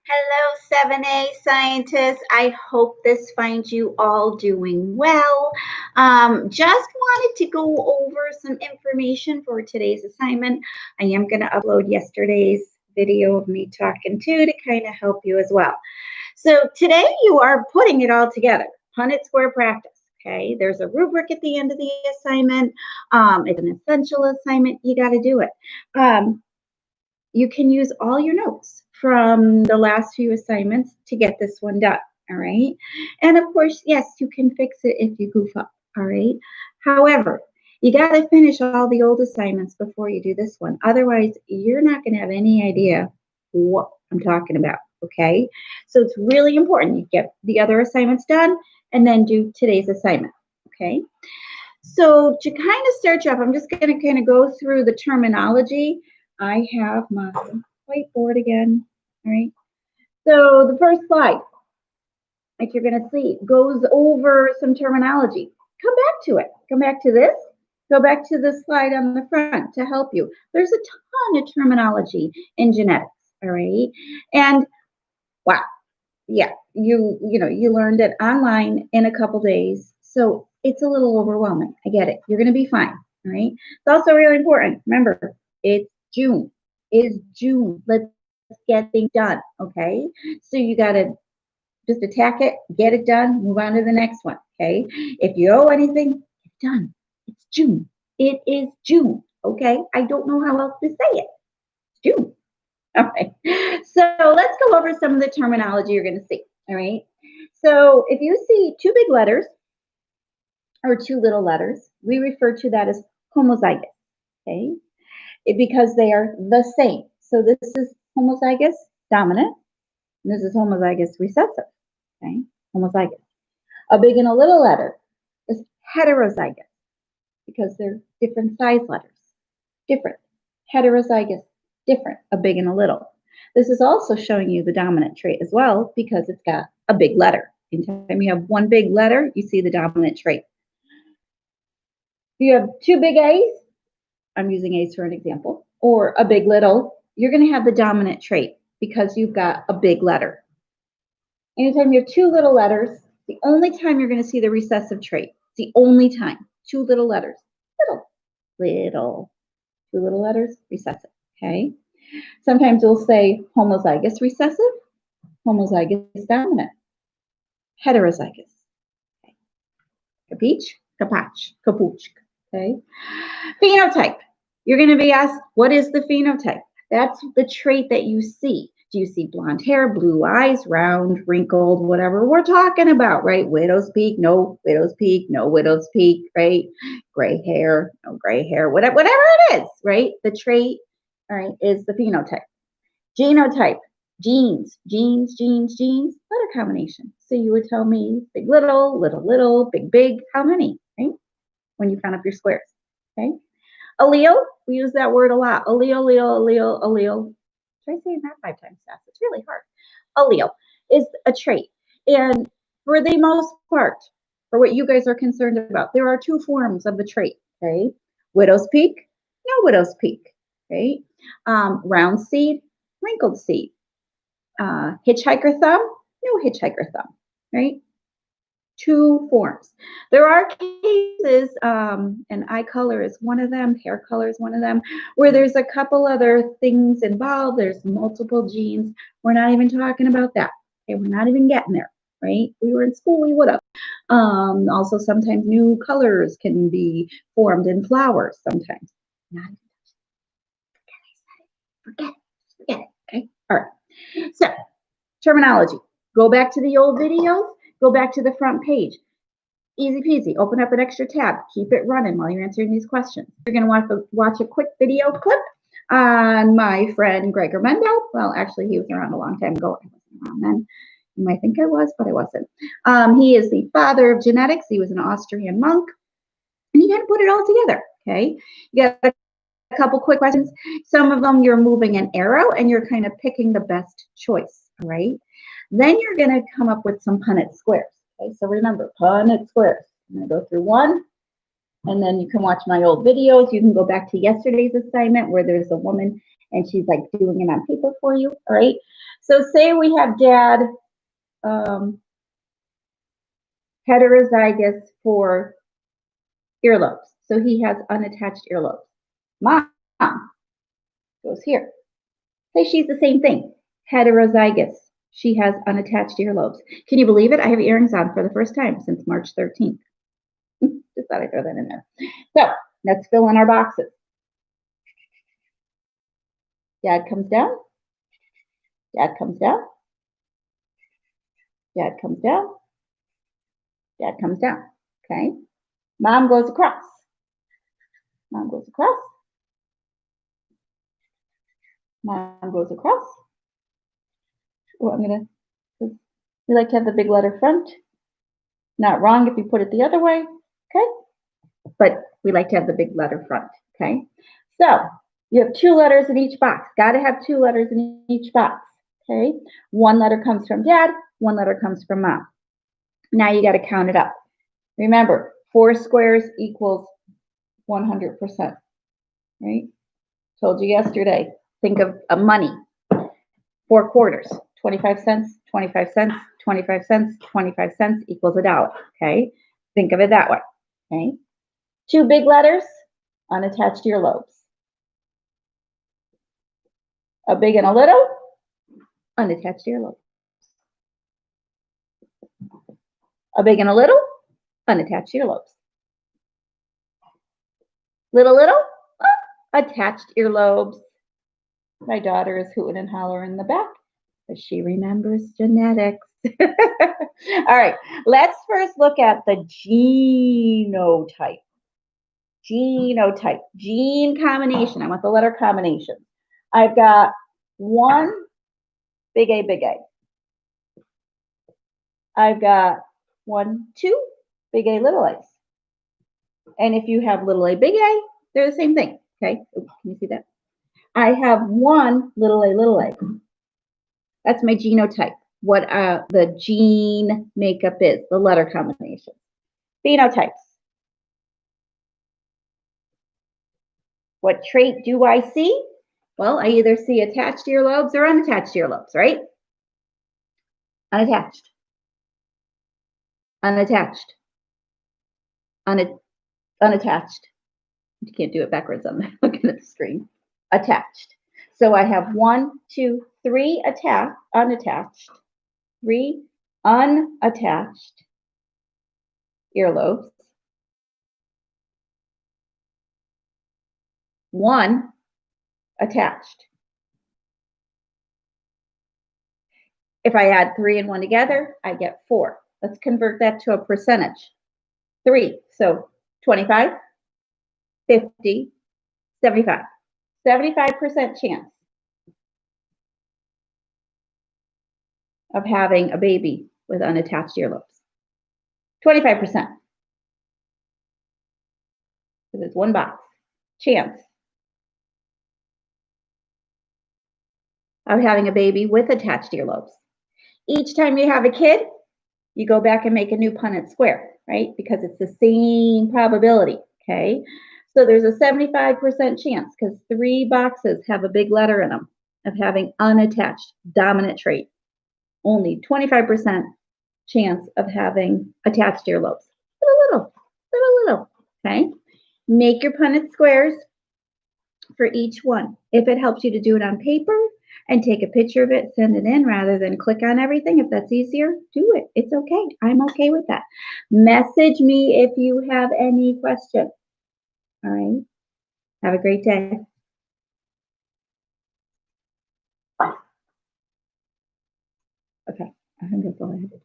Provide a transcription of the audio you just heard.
Hello, 7A scientists. I hope this finds you all doing well. Just wanted to go over some information for today's assignment. I am going to upload yesterday's video of me talking to kind of help you as well. So today you are putting it all together. Punnett square practice. Okay, there's a rubric at the end of the assignment. It's an essential assignment. You got to do it. You can use all your notes from the last few assignments to get this one done, all right? And of course, yes, you can fix it if you goof up, all right? However, you got to finish all the old assignments before you do this one. Otherwise, you're not going to have any idea what I'm talking about, okay? So it's really important you get the other assignments done and then do today's assignment, okay? So to kind of start you off, I'm just going to kind of go through the terminology. I have my whiteboard again, all right? So the first slide, like you're going to see, goes over some terminology. Come back to it. Come back to this. Go back to the slide on the front to help you. There's a ton of terminology in genetics, all right? And wow, yeah, you learned it online in a couple days, so it's a little overwhelming. I get it. You're going to be fine, all right? It's also really important. Remember, it's June. It is June. Let's get things done, okay? So you got to just attack it, get it done, move on to the next one, okay? If you owe anything, it's done. It's June. It is June, okay? I don't know how else to say it. It's June. All right. So let's go over some of the terminology you're going to see, all right? So if you see two big letters or two little letters, we refer to that as homozygous, okay? Because they are the same. So this is homozygous dominant, and this is homozygous recessive, okay? Homozygous. A big and a little letter is heterozygous because they're different size letters. Different. Heterozygous, different, a big and a little. This is also showing you the dominant trait as well because it's got a big letter. Anytime you have one big letter, you see the dominant trait. If you have two big A's, I'm using A's for an example, or a big little, you're going to have the dominant trait because you've got a big letter. Anytime you have two little letters, the only time you're going to see the recessive trait. It's the only time. Two little letters. Little. Two little letters, recessive, okay? Sometimes we'll say homozygous recessive, homozygous dominant, heterozygous. Okay. Capiche, capach, capuch, okay? Phenotype. You're going to be asked, what is the phenotype? That's the trait that you see. Do you see blonde hair, blue eyes, round, wrinkled, whatever we're talking about, right? Widow's peak, no widow's peak, no widow's peak, right? Gray hair, no gray hair, whatever it is, right? The trait, all right, is the phenotype. Genotype, genes, letter combination. So you would tell me big, little, big, how many, right? When you count up your squares, okay? Allele, we use that word a lot. Allele. Try saying that 5 times fast. It's really hard. Allele is a trait. And for the most part, for what you guys are concerned about, there are 2 forms of the trait, okay? Widow's peak, no widow's peak, okay? Round seed, wrinkled seed. Hitchhiker thumb, no hitchhiker thumb, right? 2 forms. There are cases, and eye color is one of them, hair color is one of them, where there's a couple other things involved. There's multiple genes. We're not even talking about that. Okay, we're not even getting there, right? If we were in school, we would have. Also, sometimes new colors can be formed in flowers sometimes. Not even forget it. Okay, all right. So, terminology. Go back to the old videos. Go back to the front page. Easy peasy. Open up an extra tab. Keep it running while you're answering these questions. You're going to watch a quick video clip on my friend Gregor Mendel. Well, actually, he was around a long time ago. I wasn't around then. You might think I was, but I wasn't. He is the father of genetics. He was an Austrian monk. And he kind of put it all together, okay? You got a couple quick questions. Some of them you're moving an arrow and you're kind of picking the best choice, all right? Then you're going to come up with some Punnett squares. Okay, so remember, Punnett squares. I'm going to go through one, and then you can watch my old videos. You can go back to yesterday's assignment where there's a woman and she's like doing it on paper for you, all right? So say we have dad heterozygous for earlobes. So he has unattached earlobes. Mom goes here. Say she's the same thing, heterozygous. She has unattached earlobes. Can you believe it? I have earrings on for the first time since March 13th. Just thought I'd throw that in there. So let's fill in our boxes. Dad comes down. Dad comes down. Dad comes down. Dad comes down. Okay. Mom goes across. Mom goes across. Mom goes across. Oh, we like to have the big letter front. Not wrong if you put it the other way. Okay. But we like to have the big letter front. Okay. So you have 2 letters in each box. Got to have 2 letters in each box. Okay. 1 letter comes from dad. 1 letter comes from mom. Now you got to count it up. Remember, 4 squares equals 100%. Right? Told you yesterday. Think of money. 4 quarters. 25 cents, 25 cents, 25 cents, 25 cents equals $1. Okay? Think of it that way. Okay? 2 big letters, unattached earlobes. A big and a little, unattached earlobes. A big and a little, unattached earlobes. Little, attached earlobes. My daughter is hooting and hollering in the back, but she remembers genetics. All right, let's first look at the genotype. Genotype, gene combination. I want the letter combination. I've got 1 big A, big A. I've got 1, 2 big A, little A's. And if you have little a, big A, they're the same thing. Okay, oops, can you see that? I have 1 little a, little A. That's my genotype. What the gene makeup is, the letter combination. Phenotypes. What trait do I see? Well, I either see attached earlobes or unattached earlobes, right? Unattached. Unattached. Unattached. You can't do it backwards. I'm looking at the screen. Attached. So I have 1, 2, 3 unattached, 3 unattached earlobes, 1 attached. If I add 3 and 1 together, I get 4. Let's convert that to a percentage. 3, so 25, 50, 75. 75% chance of having a baby with unattached earlobes. 25%. Because it's 1 box. Chance of having a baby with attached earlobes. Each time you have a kid, you go back and make a new Punnett square, right? Because it's the same probability, okay? So there's a 75% chance because 3 boxes have a big letter in them of having unattached dominant trait. Only 25% chance of having attached earlobes. Little, okay? Make your Punnett squares for each one. If it helps you to do it on paper and take a picture of it, send it in rather than click on everything. If that's easier, do it. It's okay. I'm okay with that. Message me if you have any questions. All right. Have a great day. Okay. I think that's all I have to do.